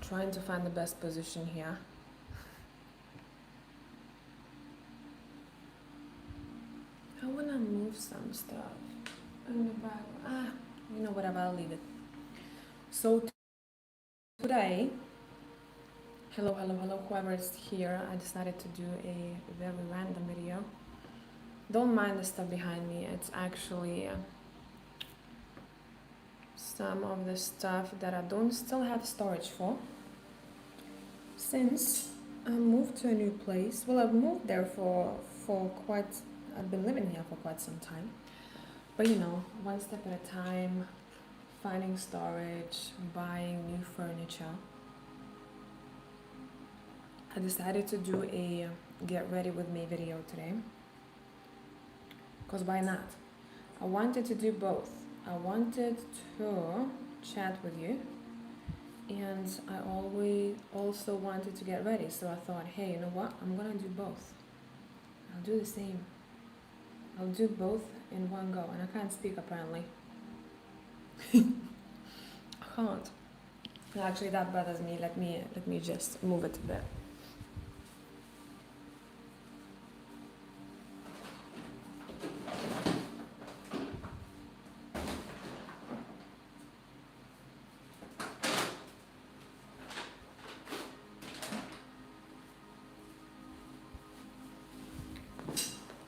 Trying to find the best position here. I wanna move some stuff in the back. You know whatever, I'll leave it. So today, hello, whoever is here, I decided to do a very random video. Don't mind the stuff behind me, it's actually some of the stuff that I don't still have storage for. Since I moved to a new place, well, I've moved there I've been living here for quite some time. But you know, one step at a time, finding storage, buying new furniture. I decided to do a get ready with me video today. Because why not? I wanted to do both. I wanted to chat with you, and I always also wanted to get ready. So I thought, hey, you know what? I'm gonna do both. I'll do the same. I'll do both in one go, and I can't speak apparently. I can't. Actually, that bothers me. Let me just move it a bit.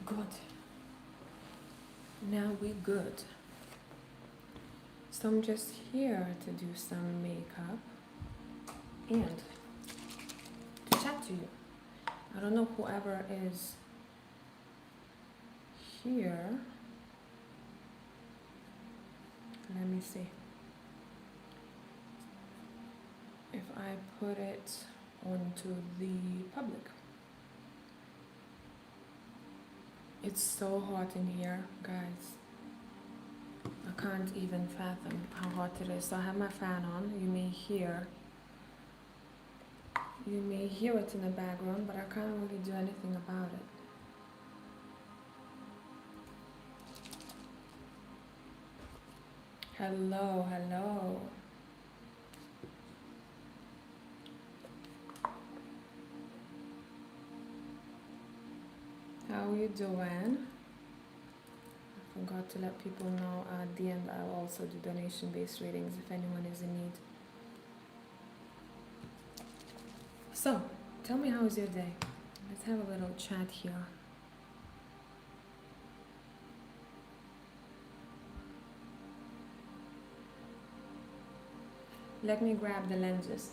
Good. Now we good. So I'm just here to do some makeup and to chat to you. I don't know whoever is here. Let me see. If I put it onto the public. It's so hot in here, guys. I can't even fathom how hot it is. So I have my fan on. You may hear it in the background, but I can't really do anything about it. Hello. How you doing? I forgot to let people know at the end I'll also do donation-based readings if anyone is in need. So, tell me, how was your day? Let's have a little chat here. Let me grab the lenses,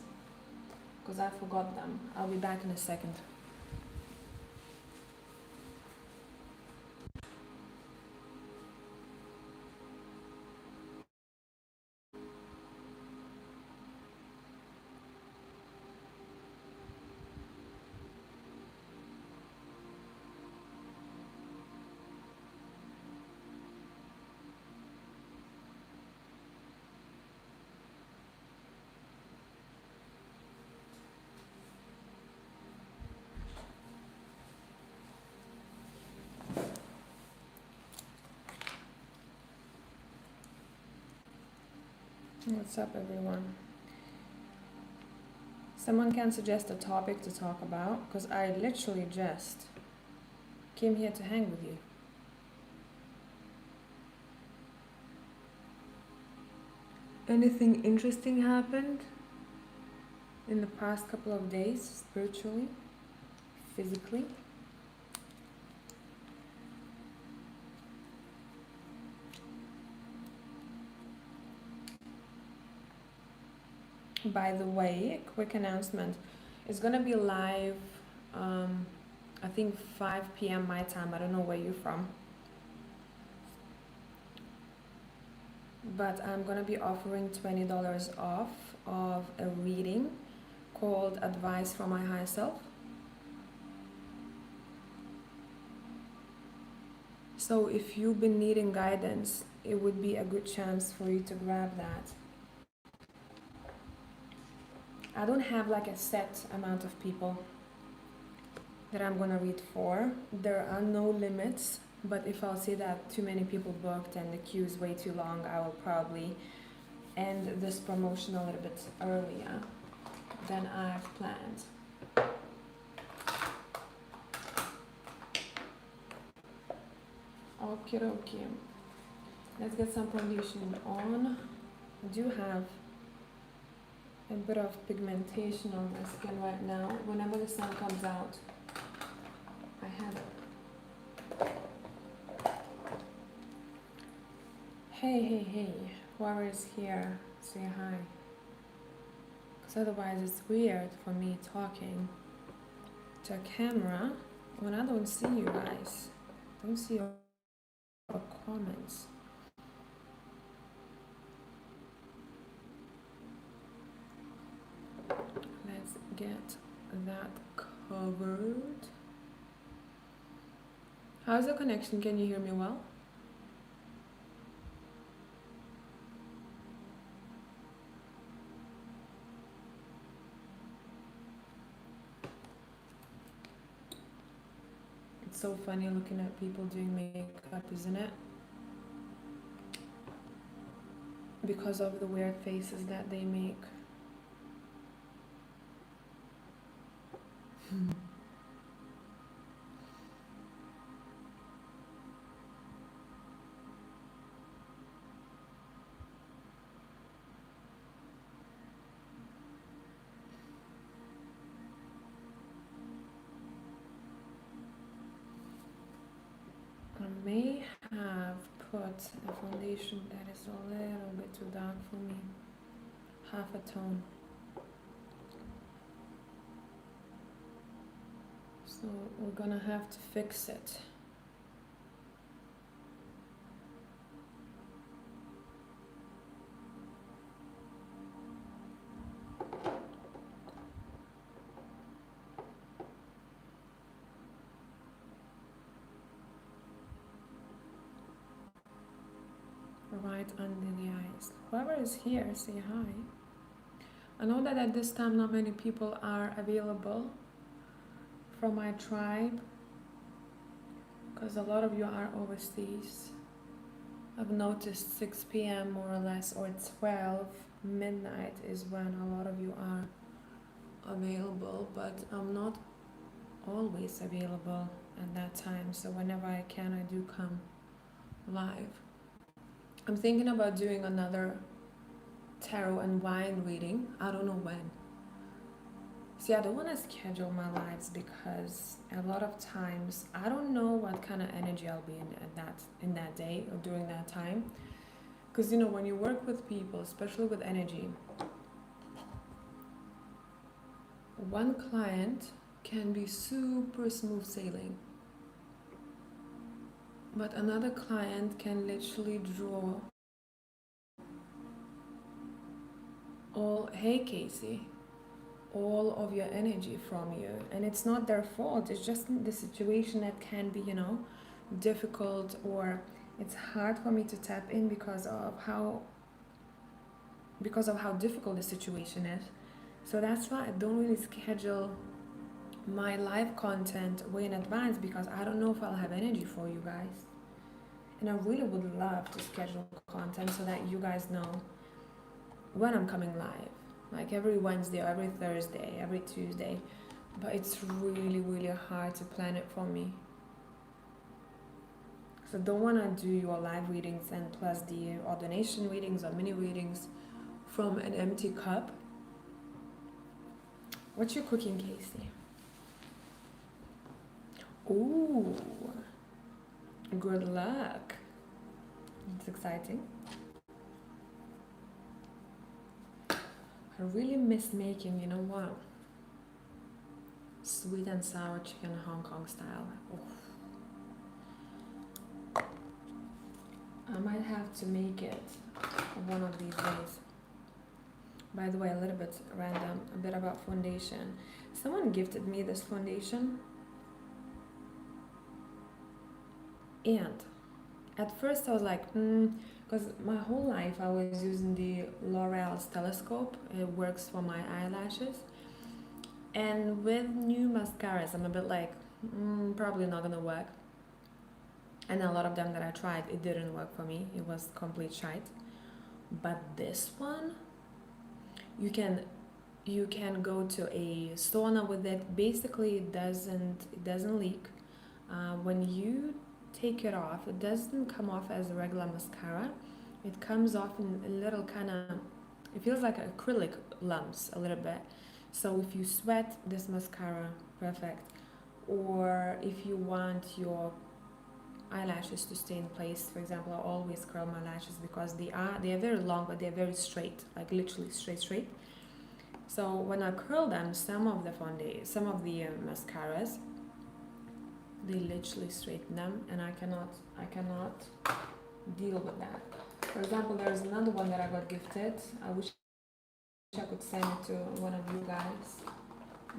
because I forgot them. I'll be back in a second. What's up, everyone? Someone can suggest a topic to talk about, because I literally just came here to hang with you. Anything interesting happened in the past couple of days, spiritually, physically? By the way, quick announcement. It's gonna be live, I think 5 p.m. my time. I don't know where you're from. But I'm gonna be offering $20 off of a reading called Advice from My Higher Self. So if you've been needing guidance, it would be a good chance for you to grab that. I don't have like a set amount of people that I'm gonna read for. There are no limits, but if I'll see that too many people booked and the queue is way too long, I will probably end this promotion a little bit earlier. than I've planned. Okay, okay. Let's get some foundation on. I do have a bit of pigmentation on my skin right now. Whenever the sun comes out, I have it. Hey, hey, hey, whoever is here, say hi. Because otherwise it's weird for me talking to a camera when I don't see you guys. I don't see your comments. Let's get that covered. How's the connection? Can you hear me well? It's so funny looking at people doing makeup, isn't it? Because of the weird faces that they make. I may have put a foundation that is a little bit too dark for me. Half a tone. So we're gonna have to fix it. Right under the eyes. Whoever is here, say hi. I know that at this time not many people are available from my tribe because a lot of you are overseas. I've noticed 6 p.m. more or less, or 12 midnight is when a lot of you are available, but I'm not always available at that time, so whenever I can I do come live. I'm thinking about doing another tarot and wine reading. I don't know when. See, I don't want to schedule my lives because a lot of times I don't know what kind of energy I'll be in that day or during that time. Because you know, when you work with people, especially with energy, one client can be super smooth sailing, but another client can literally draw all, hey Casey, all of your energy from you, and it's not their fault. It's just the situation that can be, you know, difficult, or it's hard for me to tap in because of how difficult the situation is. So that's why I don't really schedule my live content way in advance, because I don't know if I'll have energy for you guys. And I really would love to schedule content so that you guys know when I'm coming live, like every Wednesday or every Thursday, every Tuesday. But it's really, really hard to plan it for me. So don't want to do your live readings and plus the ordination readings or mini readings from an empty cup. What you cooking, Casey? Ooh, good luck. It's exciting. I really miss making, you know what? Sweet and sour chicken Hong Kong style. Oh. I might have to make it one of these days. By the way, a little bit random, a bit about foundation. Someone gifted me this foundation. And at first I was like, because my whole life I was using the L'Oreal's telescope. It works for my eyelashes. And with new mascaras, I'm a bit like, probably not gonna work. And a lot of them that I tried, it didn't work for me. It was complete shite. But this one, you can you can go to a sauna with it. Basically, it doesn't leak. When you take it off, it doesn't come off as a regular mascara. It comes off in a little kind of, it feels like acrylic lumps a little bit. So if you sweat, this mascara, perfect. Or if you want your eyelashes to stay in place, for example, I always curl my lashes because they are very long, but they're very straight, like literally straight. So when I curl them, some of the mascaras, they literally straighten them, and I cannot deal with that. For example, there's another one that I got gifted. I wish I could send it to one of you guys.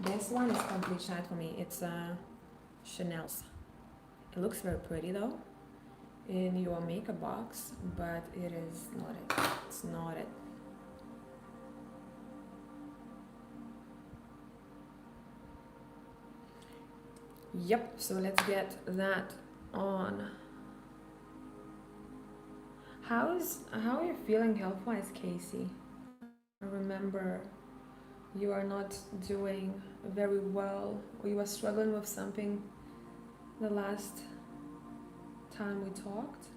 This one is complete shine for me. It's Chanel's. It looks very pretty though in your makeup box, but it is not it. It's not it. Yep, so let's get that on. How are you feeling health-wise, Casey? I remember you are not doing very well, or you were struggling with something the last time we talked.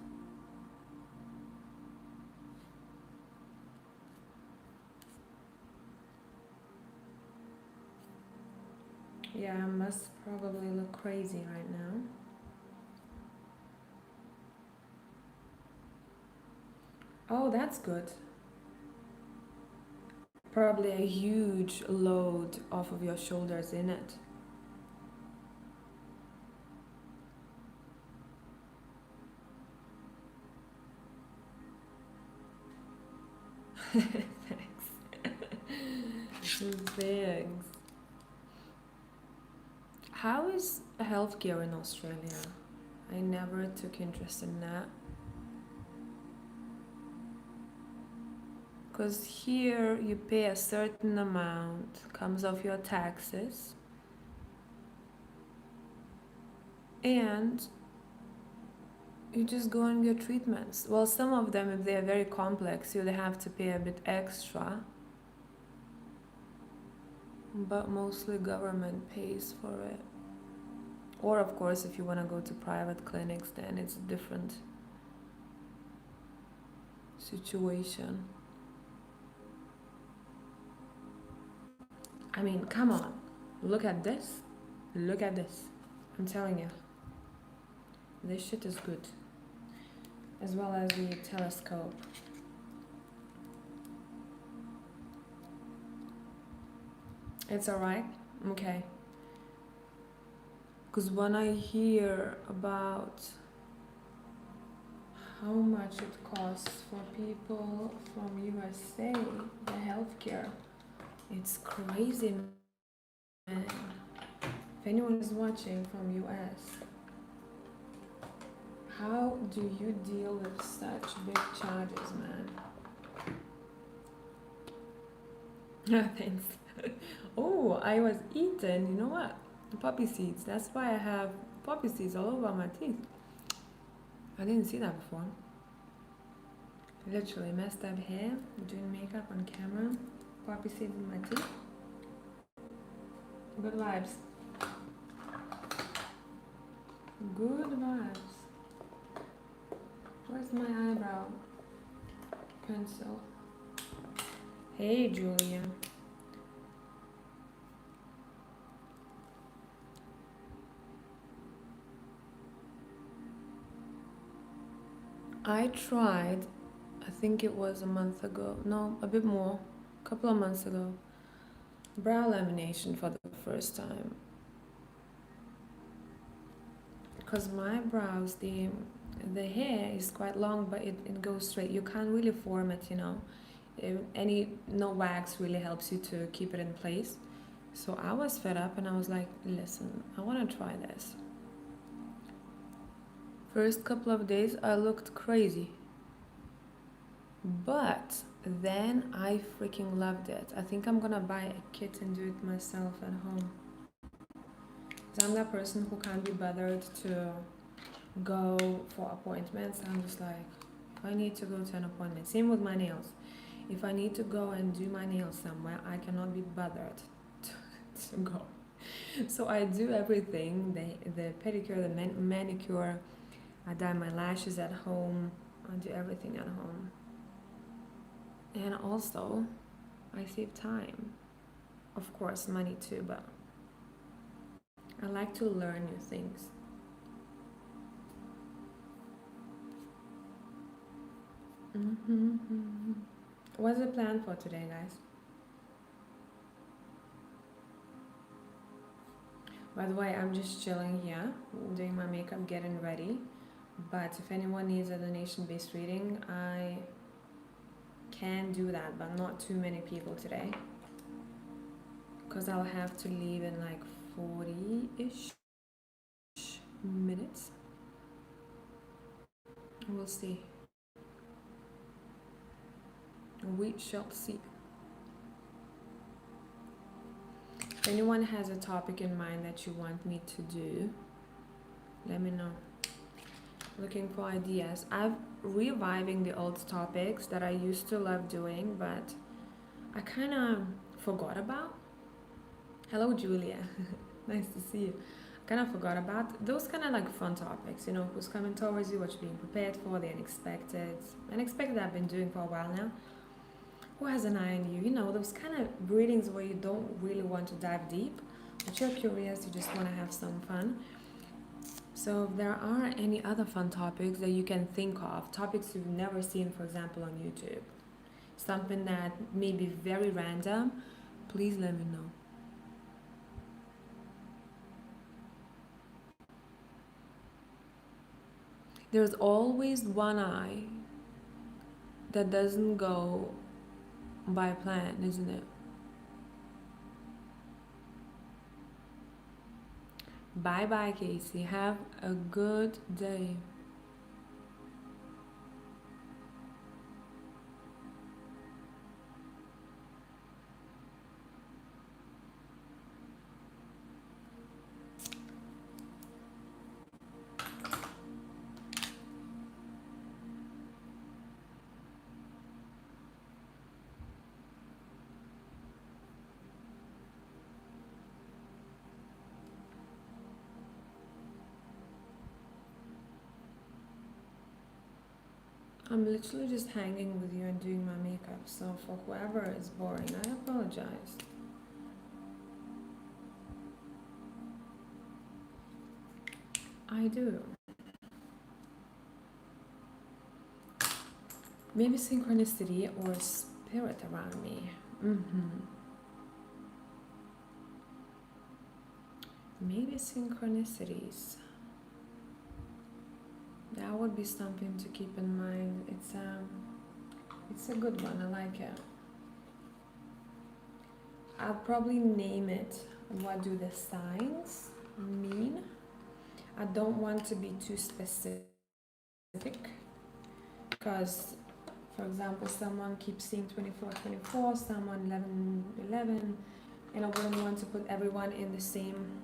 Yeah, I must probably look crazy right now. Oh, that's good. Probably a huge load off of your shoulders in it. Thanks. How is healthcare in Australia? I never took interest in that. Because here you pay a certain amount, comes off your taxes, and you just go and get treatments. Well, some of them, if they are very complex, you'd have to pay a bit extra, but mostly government pays for it. Or, of course, if you want to go to private clinics, then it's a different situation. I mean, come on. Look at this. Look at this. I'm telling you. This shit is good. As well as the telescope. It's alright? Okay. Because when I hear about how much it costs for people from USA, the healthcare, it's crazy, man. If anyone is watching from US, how do you deal with such big charges, man? Thanks. Oh, I was eating, you know what? Poppy seeds. That's why I have poppy seeds all over my teeth. I didn't see that before. Literally messed up hair, doing makeup on camera, poppy seeds in my teeth. Good vibes. Good vibes. Where's my eyebrow pencil? Hey, Julia. I tried, I think it was a month ago, no, a bit more, a couple of months ago, brow lamination for the first time. Because my brows, the hair is quite long, but it goes straight. You can't really form it, you know. No wax really helps you to keep it in place. So I was fed up and I was like, listen, I want to try this. First couple of days I looked crazy, but then I freaking loved it. I think I'm gonna buy a kit and do it myself at home. Because I'm that person who can't be bothered to go for appointments. I'm just like, I need to go to an appointment. Same with my nails. If I need to go and do my nails somewhere, I cannot be bothered to go. So I do everything, the pedicure, the manicure, I dye my lashes at home, I do everything at home. And also, I save time. Of course, money too, but I like to learn new things. Mm-hmm. What's the plan for today, guys? By the way, I'm just chilling here, doing my makeup, getting ready. But if anyone needs a donation-based reading, I can do that, but not too many people today. Because I'll have to leave in like 40-ish minutes. We'll see. We shall see. If anyone has a topic in mind that you want me to do, let me know. Looking for ideas. I'm reviving the old topics that I used to love doing, but I kind of forgot about. Hello, Julia. Nice to see you. I kind of forgot about those kind of like fun topics, you know, who's coming towards you, what you're being prepared for, the unexpected. Unexpected I've been doing for a while now. Who has an eye on you? You know, those kind of readings where you don't really want to dive deep, but you're curious, you just want to have some fun. So if there are any other fun topics that you can think of, topics you've never seen, for example, on YouTube, something that may be very random, please let me know. There's always one eye that doesn't go by plan, isn't it? Bye bye, Casey. Have a good day. I'm literally just hanging with you and doing my makeup, so for whoever is boring, I apologize. I do. Maybe synchronicity or spirit around me. Maybe synchronicities. That would be something to keep in mind. It's a good one. I like it. I'll probably name it what do the signs mean. I don't want to be too specific because, for example, someone keeps seeing 24/24, someone 11/11, and I wouldn't want to put everyone in the same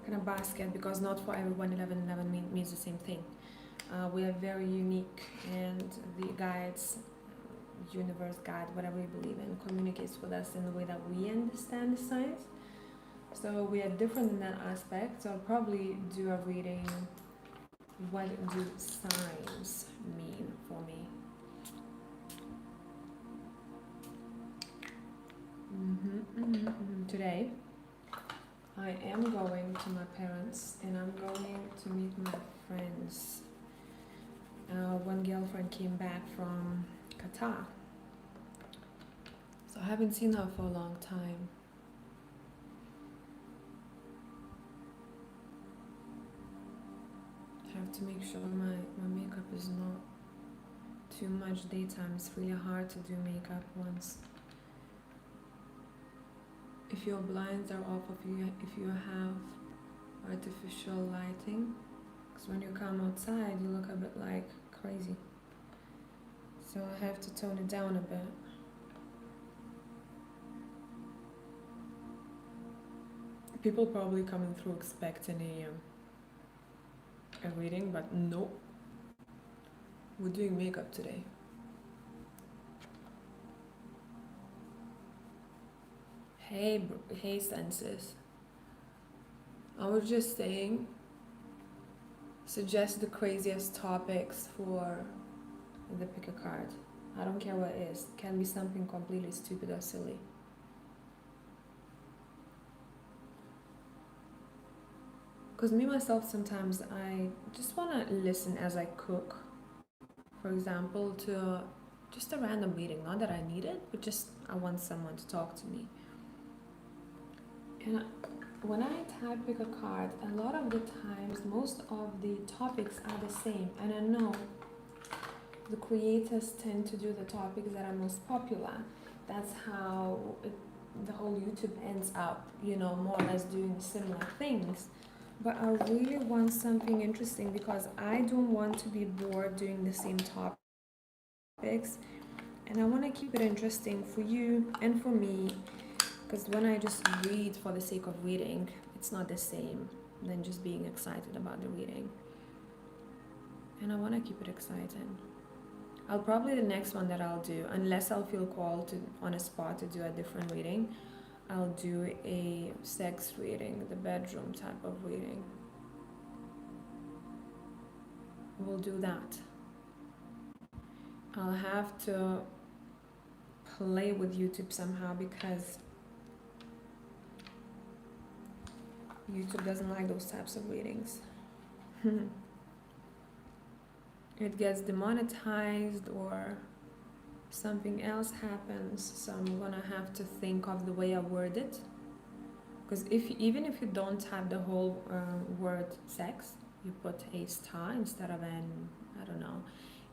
kind of basket because not for everyone 11/11 means the same thing. We are very unique, and the guides, universe, God, whatever you believe in, communicates with us in the way that we understand the signs. So we are different in that aspect. So I'll probably do a reading. What do signs mean for me? Today, I am going to my parents and I'm going to meet my friends. One girlfriend came back from Qatar, so I haven't seen her for a long time. I have to make sure my makeup is not too much daytime. It's really hard to do makeup once. If your blinds are off, if you have artificial lighting, because when you come outside you look a bit like crazy. So I have to tone it down a bit. People probably coming through expecting a reading, but no. We're doing makeup today. Hey, senses. I was just saying, suggest the craziest topics for the pick a card. I don't care what it is. It can be something completely stupid or silly. Because me myself, sometimes I just want to listen as I cook. For example, to just a random reading. Not that I need it, but just I want someone to talk to me. And when I type pick a card, a lot of the times, most of the topics are the same. And I know the creators tend to do the topics that are most popular. That's how the whole YouTube ends up, more or less doing similar things. But I really want something interesting because I don't want to be bored doing the same topics. And I want to keep it interesting for you and for me. Because when I just read for the sake of reading, it's not the same than just being excited about the reading. And I want to keep it exciting. I'll probably, the next one that I'll do, unless I'll feel called to on a spot to do a different reading, I'll do a sex reading, the bedroom type of reading. We'll do that. I'll have to play with YouTube somehow because YouTube doesn't like those types of readings. It gets demonetized or something else happens, so I'm gonna have to think of the way I word it. Because even if you don't type the whole word sex, you put a star instead of an, I don't know,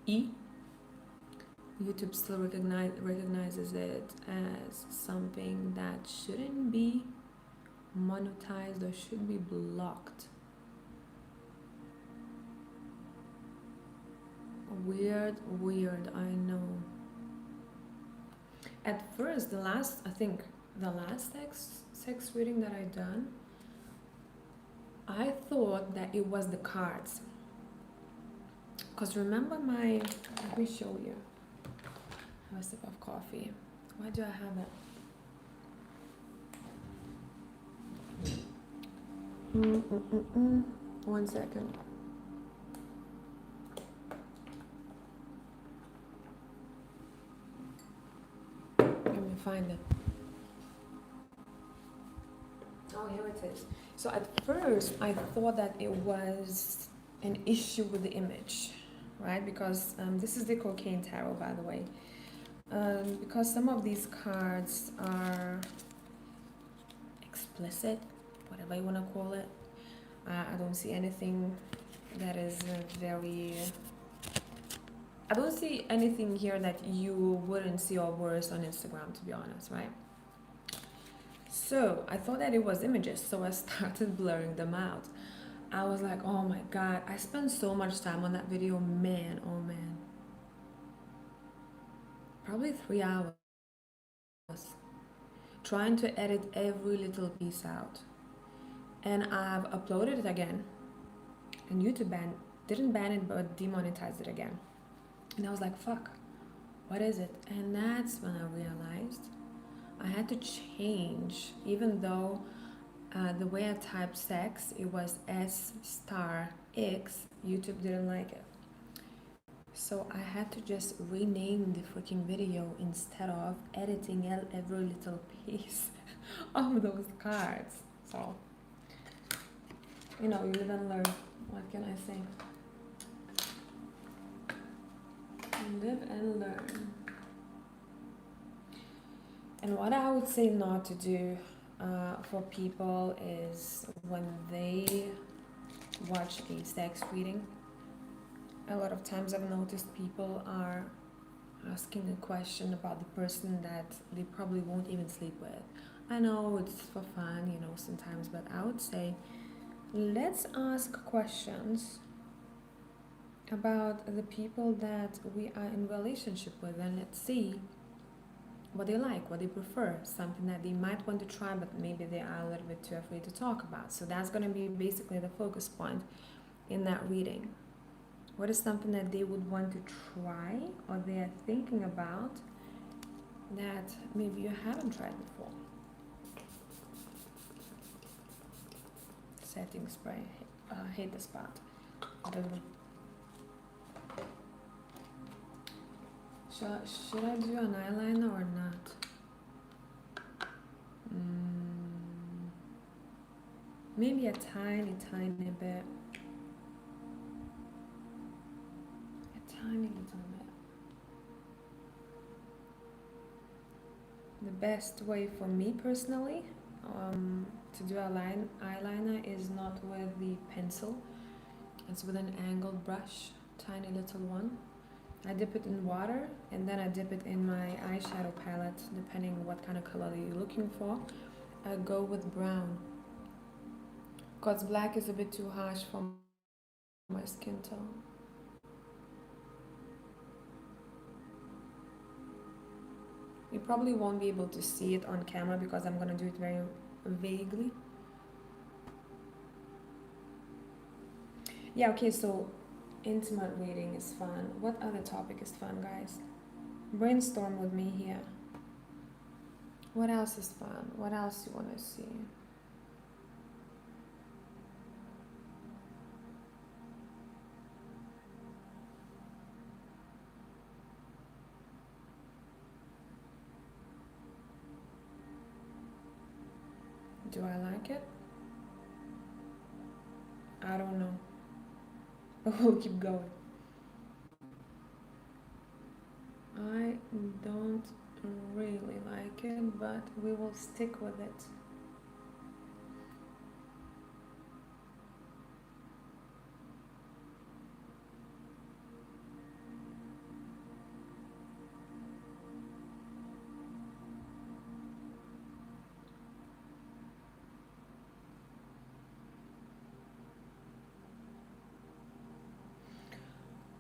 E, YouTube still recognizes it as something that shouldn't be monetized or should be blocked. Weird, I know. At first, the last sex reading that I done, I thought that it was the cards. Because remember let me show you. Have a sip of coffee. Why do I have it? 1 second. Let me find it. Oh, here it is. So at first, I thought that it was an issue with the image, right? Because this is the cocaine tarot, by the way. Because some of these cards are explicit, whatever you want to call it. I don't see anything that is I don't see anything here that you wouldn't see or worse on Instagram, to be honest, right? So I thought that it was images, so I started blurring them out. I was like, oh my god, I spent so much time on that video, man, oh man. Probably 3 hours trying to edit every little piece out. And I've uploaded it again. And YouTube didn't ban it, but demonetized it again. And I was like, fuck, what is it? And that's when I realized I had to change, even though the way I typed sex, it was S*X, YouTube didn't like it. So I had to just rename the freaking video instead of editing every little piece of those cards. So, you live and learn. What can I say? Live and learn. And what I would say not to do for people is when they watch a sex reading, a lot of times I've noticed people are asking a question about the person that they probably won't even sleep with. I know it's for fun, sometimes, but I would say let's ask questions about the people that we are in relationship with, and let's see what they like, what they prefer, something that they might want to try, but maybe they are a little bit too afraid to talk about. So that's going to be basically the focus point in that reading. What is something that they would want to try or they are thinking about that maybe you haven't tried before? setting spray. Hit the spot. Should I do an eyeliner or not? Maybe a tiny bit. A tiny little bit. The best way for me personally to do a eyeliner is not with the pencil. It's with an angled brush, tiny little one. I dip it in water and then I dip it in my eyeshadow palette, depending what kind of color you're looking for. I go with brown, because black is a bit too harsh for my skin tone. You probably won't be able to see it on camera because I'm gonna do it very vaguely. Yeah, okay, so intimate reading is fun. What other topic is fun, guys? Brainstorm with me here. What else is fun? What else you want to see? Do I like it? I don't know. We'll keep going. I don't really like it, but we will stick with it.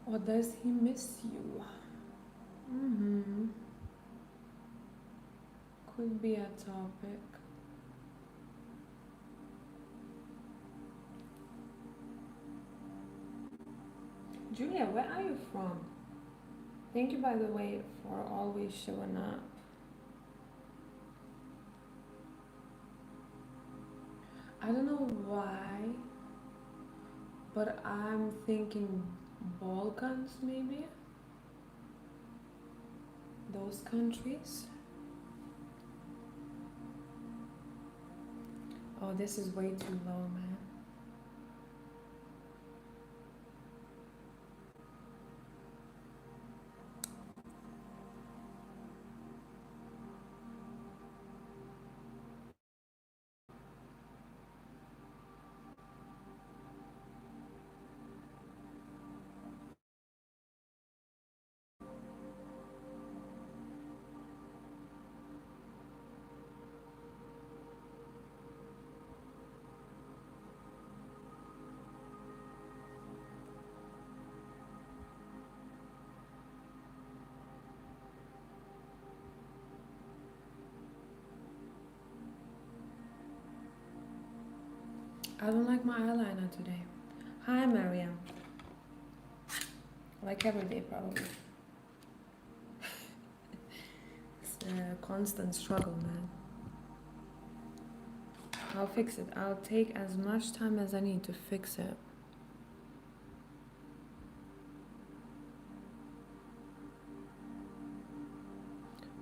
Or does he miss you? Could be a topic. Julia, where are you from? Thank you, by the way, for always showing up. I don't know why, but I'm thinking Balkans, maybe? Those countries? Oh, this is way too low, man. I don't like my eyeliner today. Hi, Mariam. Like every day, probably. It's a constant struggle, man. I'll fix it. I'll take as much time as I need to fix it.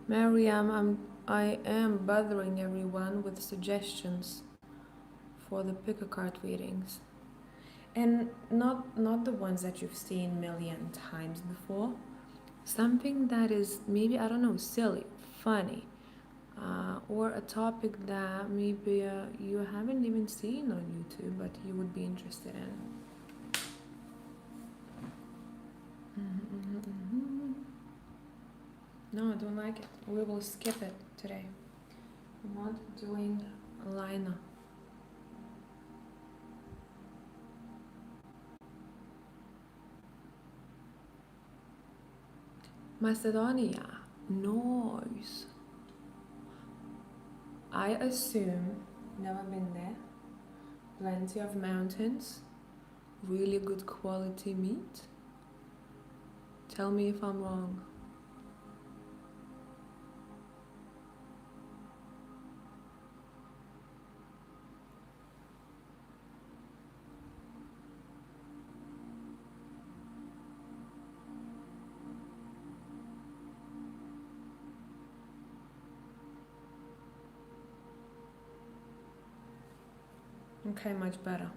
Mariam, I am bothering everyone with suggestions for the pick a card readings. And not the ones that you've seen a million times before. Something that is maybe, I don't know, silly, funny, or a topic that maybe you haven't even seen on YouTube but you would be interested in. No, I don't like it. We will skip it today. I'm not doing a liner. Macedonia, nice. I assume, never been there, plenty of mountains, really good quality meat. Tell me if I'm wrong. Okay, much better.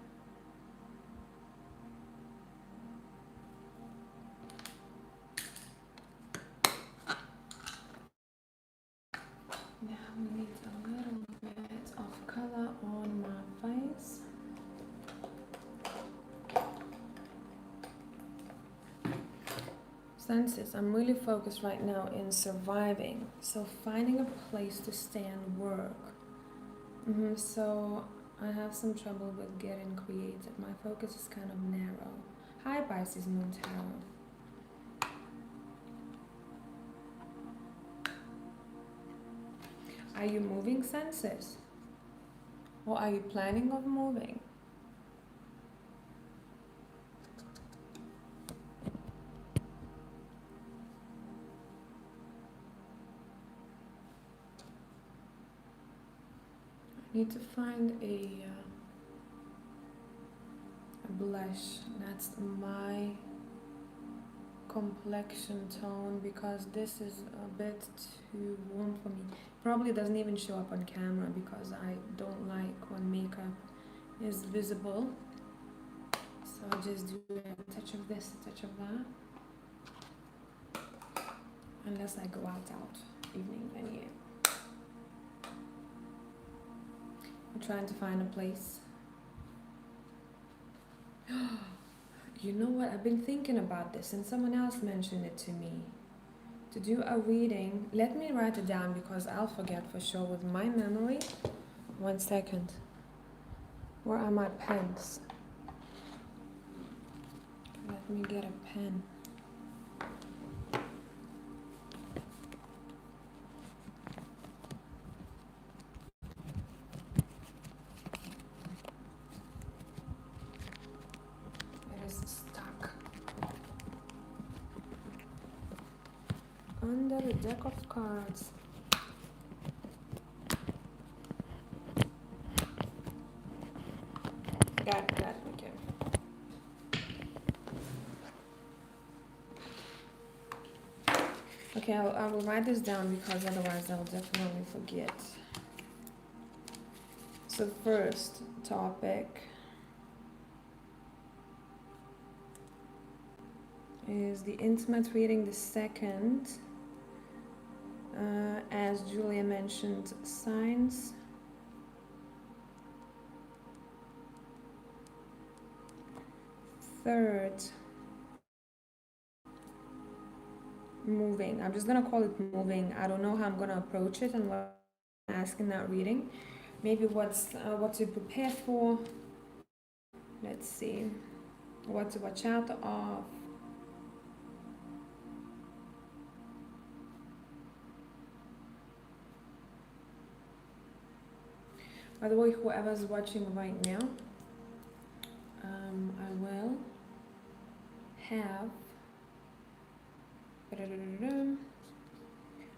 Now we need a little bit of color on my face. Senses, I'm really focused right now in surviving. So finding a place to stay and work. So I have some trouble with getting creative. My focus is kind of narrow. Hi Pisces Moon Tarot. Are you moving, Senses? Or are you planning of moving? I need to find a blush that's my complexion tone, because this is a bit too warm for me. Probably doesn't even show up on camera because I don't like when makeup is visible. So I'll just do a touch of this, a touch of that. Unless I go out evening, then yeah. I'm trying to find a place. You know what? I've been thinking about this and someone else mentioned it to me. To do a reading, let me write it down because I'll forget for sure with my memory. 1 second. Where are my pens? Let me get a pen. It is stuck under the deck of cards. Got it, okay. Okay, I will write this down because otherwise I'll definitely forget. So first topic is the intimate reading. The second, as Julia mentioned, signs. Third, moving. I'm just gonna call it moving. I don't know how I'm gonna approach it and what I'm asking that reading. Maybe what to prepare for. Let's see. What to watch out of. By the way, whoever's watching right now, I will have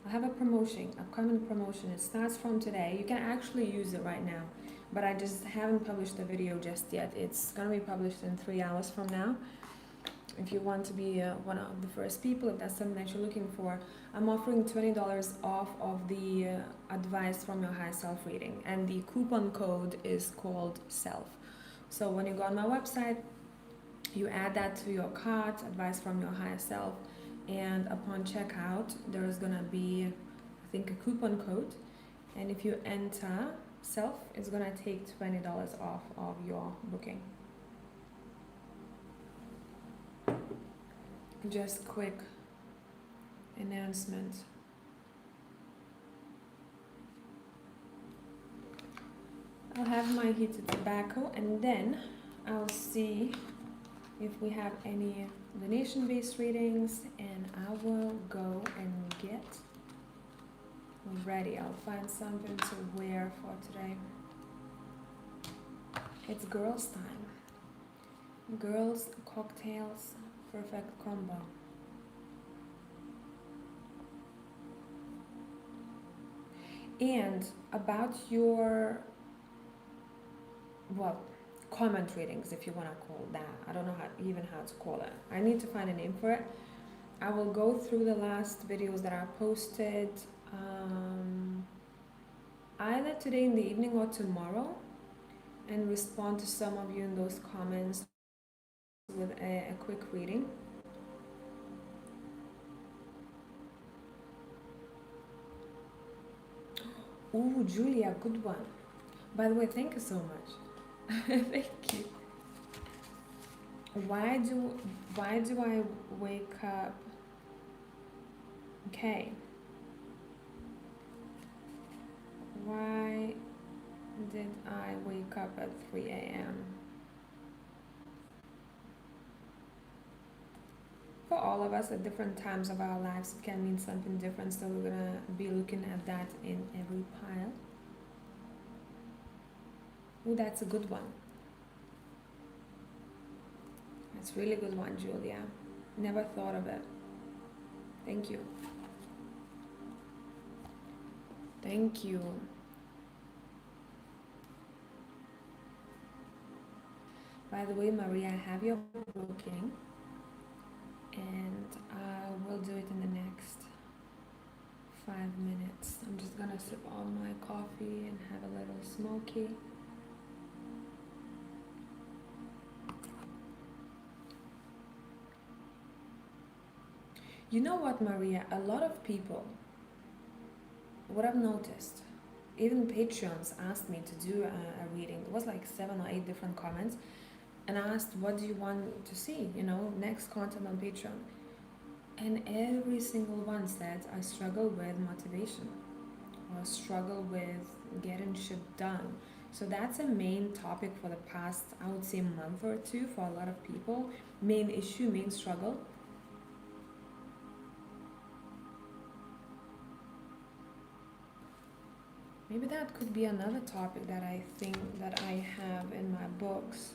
I have a promotion, upcoming promotion. It starts from today. You can actually use it right now, but I just haven't published the video just yet. It's gonna be published in 3 hours from now. If you want to be one of the first people, if that's something that you're looking for, I'm offering $20 off of the advice from your higher self reading, and the coupon code is called SELF. So when you go on my website, you add that to your cart, advice from your higher self, and upon checkout there's gonna be, I think, a coupon code, and if you enter SELF, it's gonna take $20 off of your booking. Just quick announcement. I'll have my heated tobacco and then I'll see if we have any donation-based readings, and I will go and get ready. I'll find something to wear for today. It's girls' time. Girls, cocktails, perfect combo. And about your, well, comment readings, if you want to call that. I don't know how to call it. I need to find a name for it. I will go through the last videos that I posted either today in the evening or tomorrow, and respond to some of you in those comments with a quick reading. Ooh, Julia, good one. By the way, thank you so much. Thank you. Why do I wake up? Okay. Why did I wake up at 3 a.m.? For all of us at different times of our lives, it can mean something different, so we're gonna be looking at that in every pile. Oh, that's a good one. That's a really good one, Julia. Never thought of it. Thank you. Thank you. By the way, Maria, I have your booking, and I will do it in the next 5 minutes. I'm just gonna sip on my coffee and have a little smoky. You know what, Maria? A lot of people, what I've noticed, even Patreons asked me to do a reading. It was like 7 or 8 different comments, and I asked, what do you want to see? Next content on Patreon. And every single one said, I struggle with motivation or struggle with getting shit done. So that's a main topic for the past, I would say, month or two for a lot of people. Main issue, main struggle. Maybe that could be another topic that I think that I have in my books.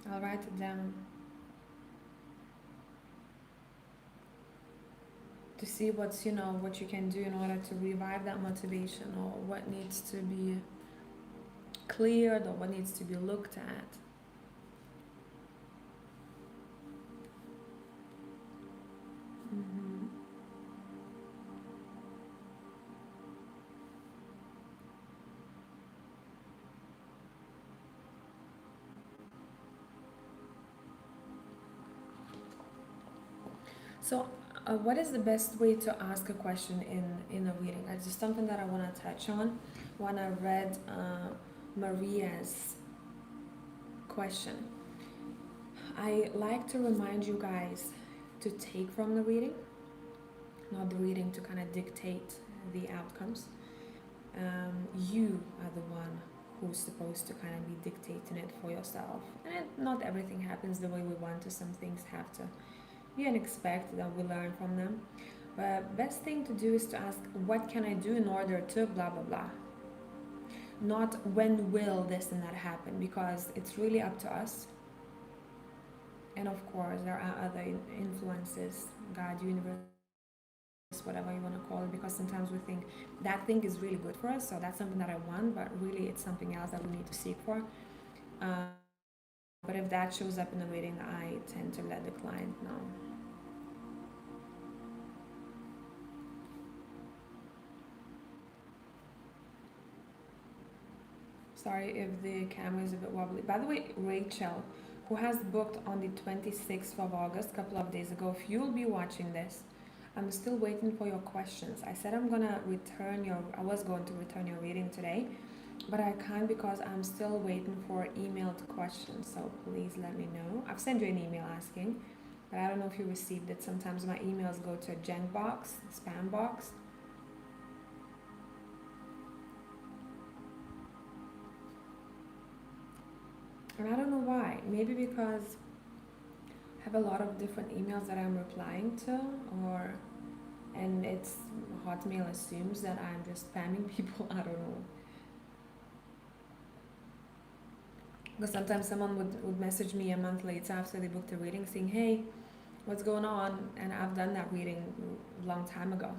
I'll write it down to see what you can do in order to revive that motivation, or what needs to be cleared, or what needs to be looked at. Mm-hmm. So, what is the best way to ask a question in a reading? It's just something that I want to touch on. When I read Maria's question, I like to remind you guys to take from the reading, not the reading to kind of dictate the outcomes. You are the one who's supposed to kind of be dictating it for yourself. And not everything happens the way we want to. Some things have to be unexpected and we learn from them. But best thing to do is to ask, what can I do in order to blah blah blah? Not when will this and that happen, because it's really up to us. And of course, there are other influences, God, universe, whatever you want to call it, because sometimes we think that thing is really good for us, so that's something that I want, but really it's something else that we need to seek for. But if that shows up in the reading, I tend to let the client know. Sorry if the camera is a bit wobbly. By the way, Rachel, who has booked on the 26th of August, a couple of days ago, if you'll be watching this, I'm still waiting for your questions. I said I was going to return your reading today, but I can't because I'm still waiting for emailed questions. So please let me know. I've sent you an email asking, but I don't know if you received it. Sometimes my emails go to a junk box, spam box. And I don't know why. Maybe because I have a lot of different emails that I'm replying to, and it's Hotmail assumes that I'm just spamming people. I don't know. Because sometimes someone would message me a month later after they booked a reading saying, hey, what's going on? And I've done that reading a long time ago.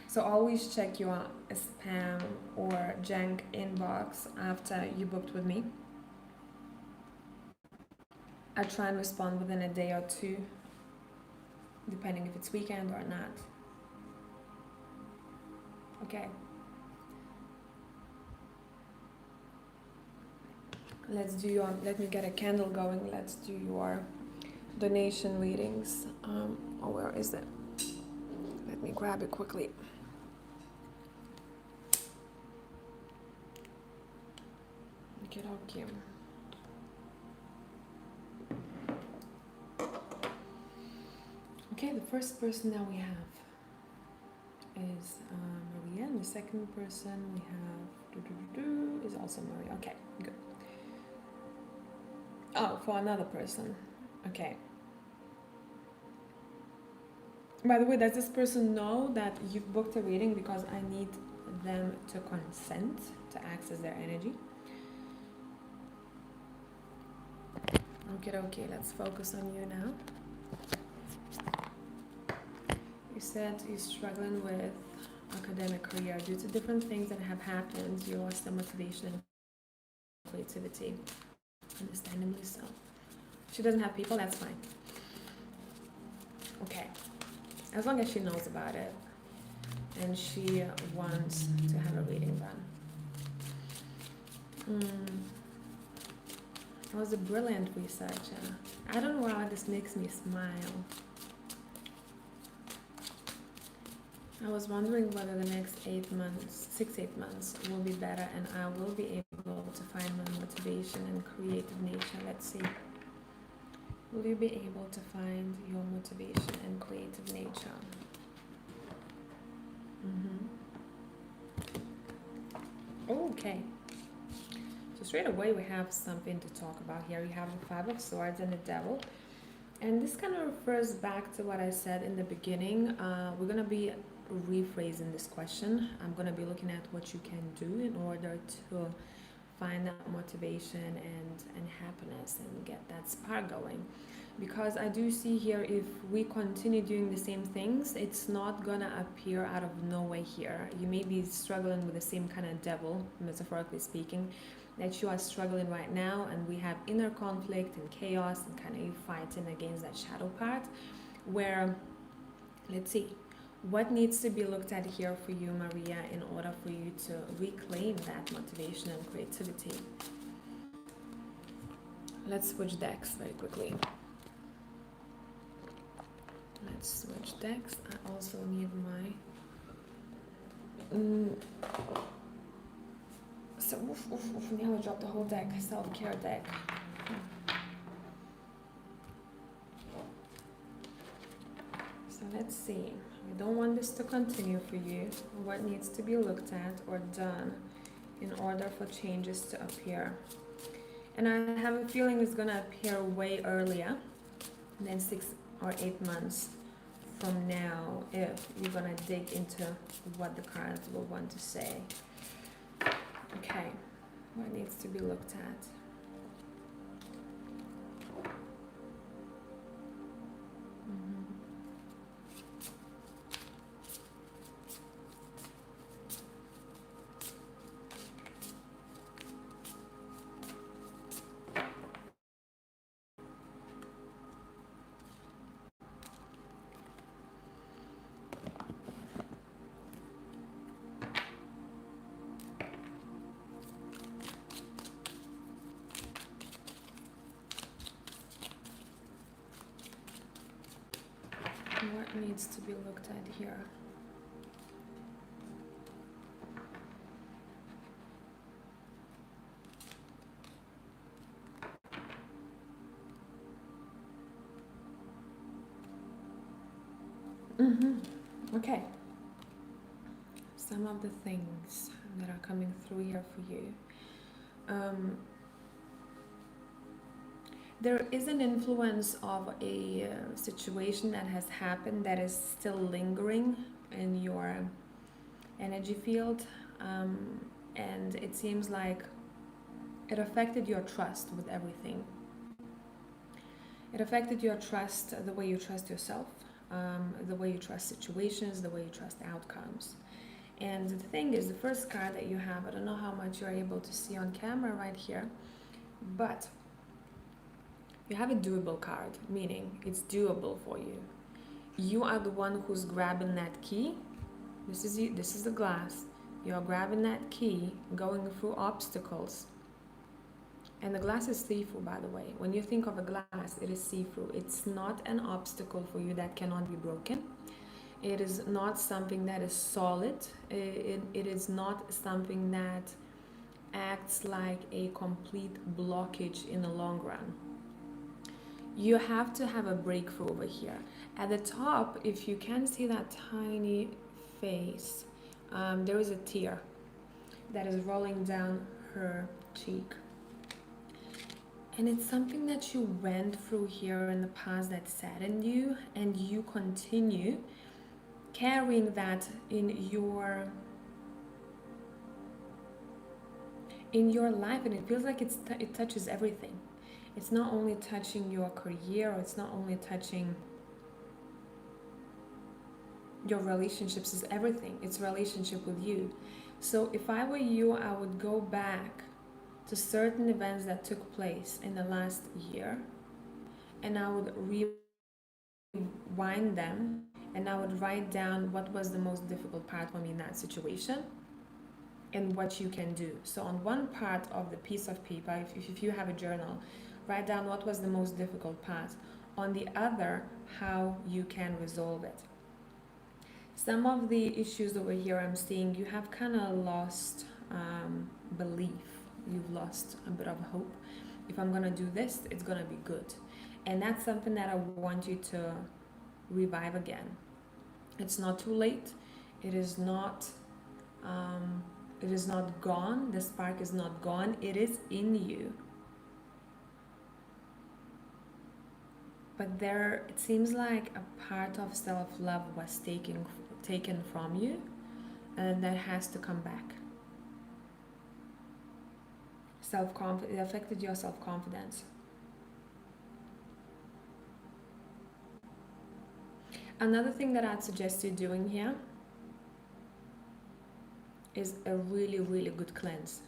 So always check your spam or junk inbox after you booked with me. I try and respond within a day or two. depending if it's weekend or not. Okay. Let me get a candle going. Let's do your donation readings. Oh, where is it? Let me grab it quickly. Okay. Okay, the first person that we have is Maria, and the second person we have is also Maria. Okay, good. Oh, for another person. Okay. By the way, does this person know that you've booked a reading? Because I need them to consent to access their energy. Okay, let's focus on you now. You said you're struggling with academic career due to different things that have happened. You lost the motivation and creativity. Understandably so. She doesn't have people, that's fine. Okay. As long as she knows about it and she wants to have a reading done. That was a brilliant researcher. I don't know why this makes me smile. I was wondering whether the next 8 months will be better and I will be able to find my motivation and creative nature. Let's see. Will you be able to find your motivation and creative nature? Okay. So straight away we have something to talk about here. You have the Five of Swords and the Devil. And this kind of refers back to what I said in the beginning. We're going to be rephrasing this question. I'm going to be looking at what you can do in order to find that motivation and happiness and get that spark going. Because I do see here, if we continue doing the same things, it's not gonna appear out of nowhere here. You may be struggling with the same kind of devil, metaphorically speaking, that you are struggling right now, and we have inner conflict and chaos and kind of you fighting against that shadow part, where, let's see, what needs to be looked at here for you, Maria, in order for you to reclaim that motivation and creativity? Let's switch decks very quickly. Let's switch decks. I also need my nearly dropped the whole deck, self-care deck. So let's see. I don't want this to continue for you. What needs to be looked at or done in order for changes to appear? And I have a feeling it's gonna appear way earlier than 6 or 8 months from now, if you're gonna dig into what the cards will want to say. Okay, what needs to be looked at? What needs to be looked at here? Okay. Some of the things that are coming through here for you. There is an influence of a situation that has happened that is still lingering in your energy field, and it seems like it affected your trust with everything. It affected your trust, the way you trust yourself, the way you trust situations, the way you trust outcomes. And the thing is, the first card that you have, I don't know how much you're able to see on camera right here, but you have a doable card, meaning it's doable for you. You are the one who's grabbing that key. This is you, this is the glass. You're grabbing that key, going through obstacles. And the glass is see-through, by the way. When you think of a glass, it is see-through. It's not an obstacle for you that cannot be broken. It is not something that is solid. It is not something that acts like a complete blockage in the long run. You have to have a breakthrough over here. At the top, if you can see that tiny face, there is a tear that is rolling down her cheek. And it's something that you went through here in the past that saddened you, and you continue carrying that in your life, and it feels like it touches everything. It's not only touching your career, or it's not only touching your relationships, it's everything. It's relationship with you. So if I were you, I would go back to certain events that took place in the last year, and I would rewind them, and I would write down what was the most difficult part for me in that situation and what you can do. So on one part of the piece of paper, if you have a journal, write down what was the most difficult part. On the other, how you can resolve it. Some of the issues over here I'm seeing, you have kind of lost belief. You've lost a bit of hope. If I'm gonna do this, it's gonna be good. And that's something that I want you to revive again. It's not too late. It is not gone. The spark is not gone. It is in you. But it seems like a part of self-love was taken from you, and that has to come back. It affected your self-confidence. Another thing that I'd suggest you doing here is a really, really good cleanse.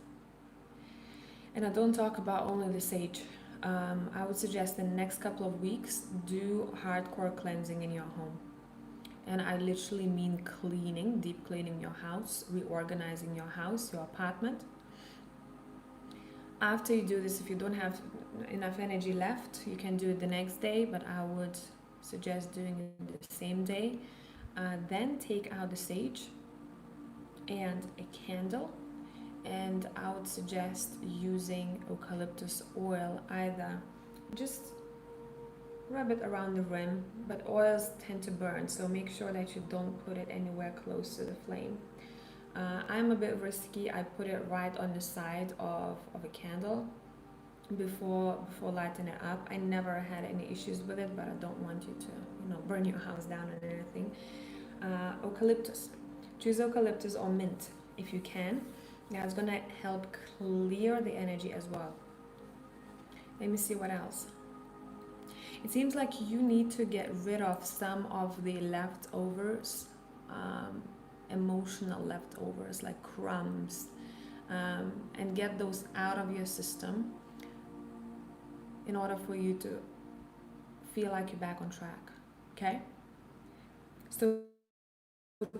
And I don't talk about only the sage. I would suggest in the next couple of weeks, do hardcore cleansing in your home. And I literally mean cleaning, deep cleaning your house, reorganizing your house, your apartment. After you do this, if you don't have enough energy left, you can do it the next day, but I would suggest doing it the same day. Then take out the sage and a candle, and I would suggest using eucalyptus oil. Either just rub it around the rim, but oils tend to burn, so make sure that you don't put it anywhere close to the flame. I'm a bit risky. I put it right on the side of a candle before lighting it up. I never had any issues with it, but I don't want you to burn your house down or anything. Eucalyptus. Choose eucalyptus or mint if you can. That's gonna help clear the energy as well. Let me see what else. It seems like you need to get rid of some of the leftovers, emotional leftovers like crumbs, and get those out of your system in order for you to feel like you're back on track. Okay? So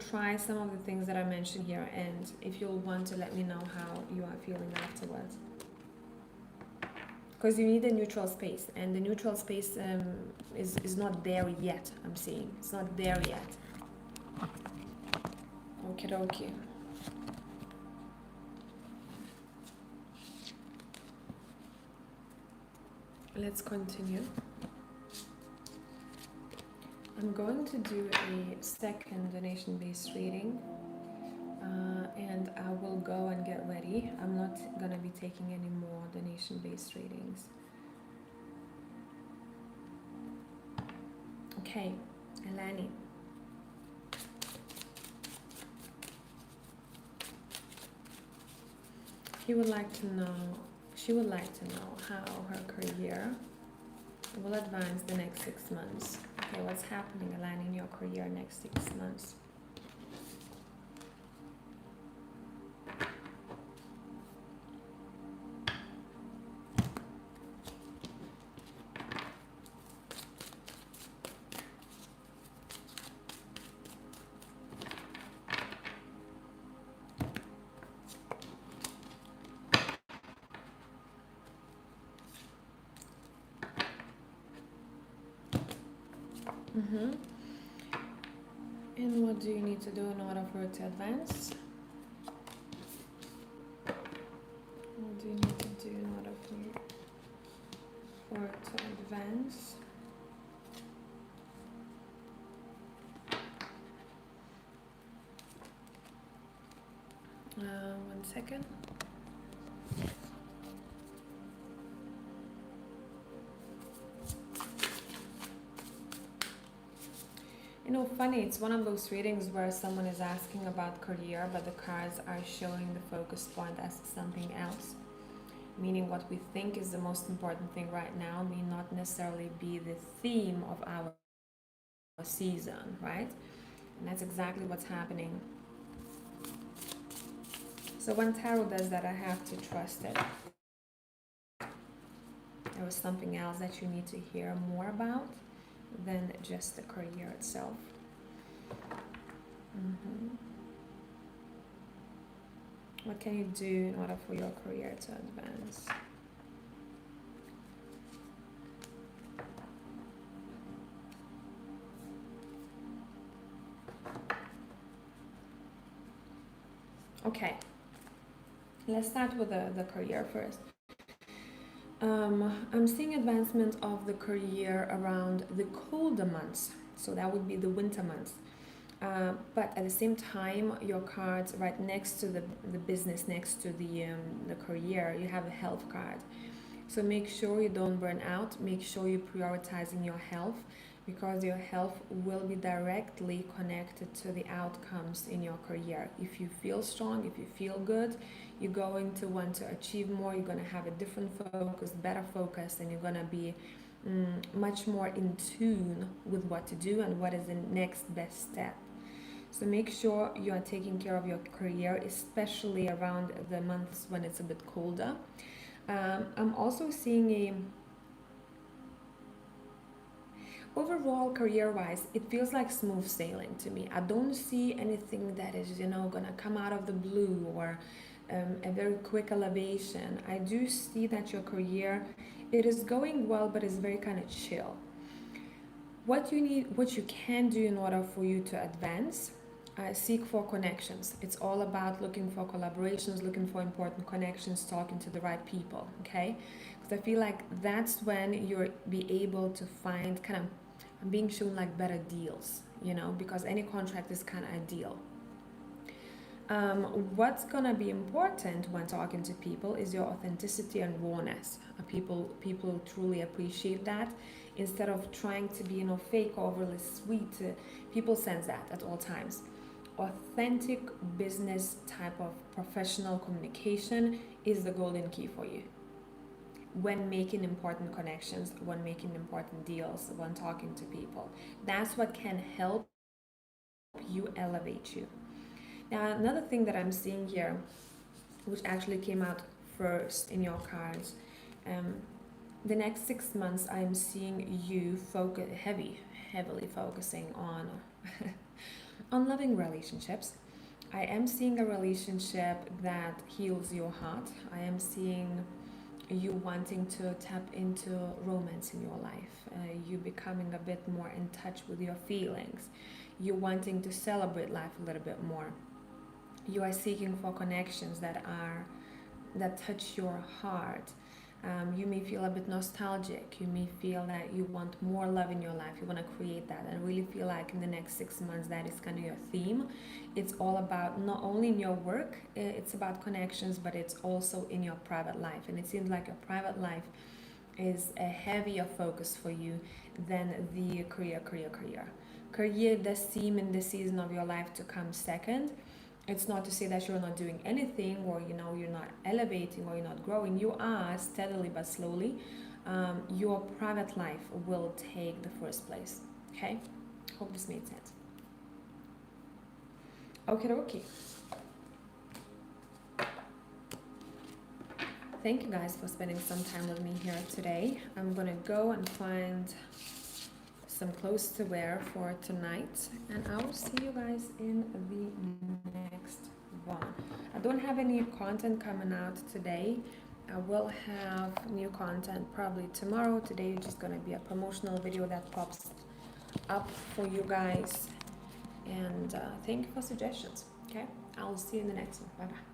try some of the things that I mentioned here, and if you'll want to let me know how you are feeling afterwards. Because you need a neutral space, and the neutral space is not there yet. I'm seeing it's not there yet. Okie dokie. Let's continue. I'm going to do a second donation-based reading, and I will go and get ready. I'm not going to be taking any more donation-based readings. Okay, Elani. She would like to know how her career will advance the next 6 months. Okay, what's happening, Elani, in your career next 6 months? Mm-hmm. And what do you need to do in order for it to advance? What do you need to do in order for it to advance? One second. You know, funny, it's one of those readings where someone is asking about career, but the cards are showing the focus point as something else. Meaning what we think is the most important thing right now may not necessarily be the theme of our season, right? And that's exactly what's happening. So when tarot does that, I have to trust it. There was something else that you need to hear more about than just the career itself. Mm-hmm. What can you do in order for your career to advance? Okay, let's start with the career first. I'm seeing advancement of the career around the colder months, so that would be the winter months. But at the same time, your cards right next to the business, next to the career, you have a health card. So make sure you don't burn out. Make sure you're prioritizing your health, because your health will be directly connected to the outcomes in your career. If you feel strong, if you feel good, you're going to want to achieve more. You're going to have a different focus, better focus, and you're going to be much more in tune with what to do and what is the next best step. So make sure you are taking care of your career, especially around the months when it's a bit colder. I'm also seeing overall career-wise, it feels like smooth sailing to me. I don't see anything that is, gonna come out of the blue, or a very quick elevation. I do see that your career, it is going well, but it's very kind of chill. What you can do in order for you to advance, seek for connections. It's all about looking for collaborations, looking for important connections, talking to the right people, okay? Because I feel like that's when you'll be able to find I'm being shown like better deals, because any contract is kind of a deal. What's gonna be important when talking to people is your authenticity and rawness. People truly appreciate that. Instead of trying to be, fake, overly sweet, people sense that at all times. Authentic business type of professional communication is the golden key for you when making important connections, when making important deals, when talking to people. That's what can help you elevate you. Now, another thing that I'm seeing here, which actually came out first in your cards, the next 6 months I'm seeing you heavily focusing on on loving relationships. I am seeing a relationship that heals your heart. I am seeing you wanting to tap into romance in your life, you becoming a bit more in touch with your feelings, you wanting to celebrate life a little bit more. You are seeking for connections that touch your heart. You may feel a bit nostalgic. You may feel that you want more love in your life. You want to create that. And really feel like in the next 6 months, that is kind of your theme. It's all about not only in your work, it's about connections, but it's also in your private life. And it seems like your private life is a heavier focus for you than the career. Career does seem in this season of your life to come second. It's not to say that you're not doing anything, or you're not elevating, or you're not growing. You are steadily but slowly. Your private life will take the first place. Okay, hope this made sense. Okay. Thank you guys for spending some time with me here today. I'm gonna go and find some clothes to wear for tonight, and I will see you guys in the next one. I don't have any content coming out today. I will have new content probably tomorrow. Today is just gonna be a promotional video that pops up for you guys. And thank you for suggestions. Okay, I'll see you in the next one. Bye bye.